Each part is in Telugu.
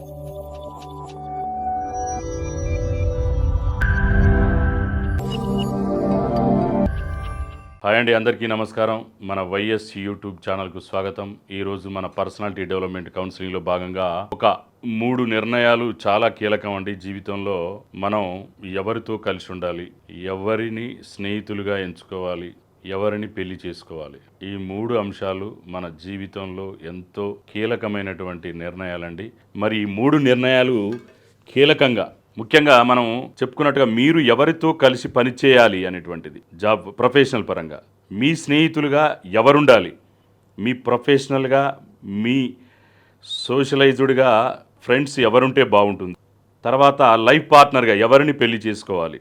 హాయ్ అండి, అందరికీ నమస్కారం. మన వైఎస్ యూట్యూబ్ ఛానల్కు స్వాగతం. ఈరోజు మన పర్సనాలిటీ డెవలప్మెంట్ కౌన్సిలింగ్లో భాగంగా ఒక 3 నిర్ణయాలు చాలా కీలకం అండి. జీవితంలో మనం ఎవరితో కలిసి ఉండాలి, ఎవరిని స్నేహితులుగా ఎంచుకోవాలి, ఎవరిని పెళ్లి చేసుకోవాలి, ఈ 3 అంశాలు మన జీవితంలో ఎంతో కీలకమైనటువంటి నిర్ణయాలండి. మరి ఈ 3 నిర్ణయాలు కీలకంగా ముఖ్యంగా మనం చెప్పుకున్నట్టుగా మీరు ఎవరితో కలిసి పనిచేయాలి అనేటువంటిది, జాబ్ ప్రొఫెషనల్ పరంగా మీ స్నేహితులుగా ఎవరుండాలి, మీ ప్రొఫెషనల్గా మీ సోషలైజ్డ్గా ఫ్రెండ్స్ ఎవరుంటే బాగుంటుంది, తర్వాత లైఫ్ పార్ట్నర్గా ఎవరిని పెళ్లి చేసుకోవాలి.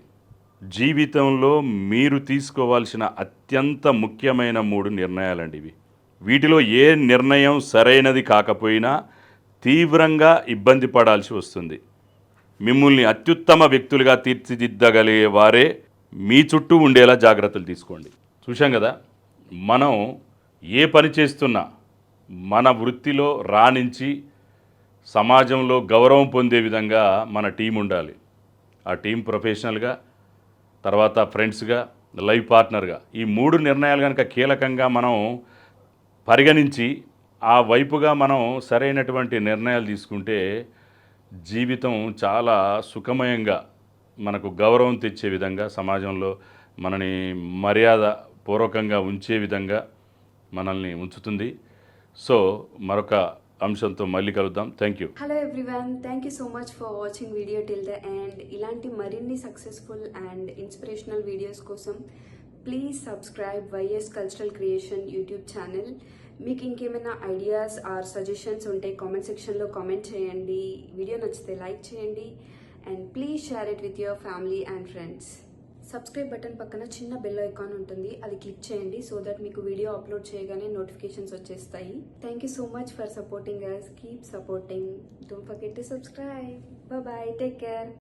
జీవితంలో మీరు తీసుకోవాల్సిన అత్యంత ముఖ్యమైన 3 నిర్ణయాలండి ఇవి. వీటిలో ఏ నిర్ణయం సరైనది కాకపోయినా తీవ్రంగా ఇబ్బంది పడాల్సి వస్తుంది. మిమ్మల్ని అత్యుత్తమ వ్యక్తులుగా తీర్చిదిద్దగలిగే వారే మీ చుట్టూ ఉండేలా జాగ్రత్తలు తీసుకోండి. చూశాం కదా, మనం ఏ పని చేస్తున్నా మన వృత్తిలో రాణించి సమాజంలో గౌరవం పొందే విధంగా మన టీం ఉండాలి. ఆ టీం ప్రొఫెషనల్గా, తర్వాత ఫ్రెండ్స్గా, లైఫ్ పార్ట్నర్గా ఈ 3 నిర్ణయాలు కనుక కీలకంగా మనం పరిగణించి ఆ వైపుగా మనం సరైనటువంటి నిర్ణయాలు తీసుకుంటే జీవితం చాలా సుఖమయంగా, మనకు గౌరవం తెచ్చే విధంగా, సమాజంలో మనని మర్యాద పూర్వకంగా ఉంచే విధంగా మనల్ని ఉంచుతుంది. సో మరొక అంశంతో మళ్ళీ కలుద్దాం. Thank you. Hello everyone, thank you so much for watching video till the end. ఇలాంటి మరిన్ని సక్సెస్ఫుల్ అండ్ ఇన్స్పిరేషనల్ వీడియోస్ కోసం please subscribe YS cultural creation YouTube channel. మీకు ఇంకేమైనా ఐడియాస్ ఆర్ సజెషన్స్ ఉంటే కామెంట్ సెక్షన్లో కామెంట్ చేయండి. వీడియో నచ్చితే లైక్ చేయండి and please share it with your family and friends. Subscribe button పక్కన చిన్న బెల్ ఐకాన్ ఉంటుంది, అది క్లిక్ చేయండి సో దట్ మీకు వీడియో అప్లోడ్ చేయగానే నోటిఫికేషన్స్ వచ్చేస్తాయి. Thank you so much for supporting us. Keep supporting. Don't forget to subscribe. Bye, take care.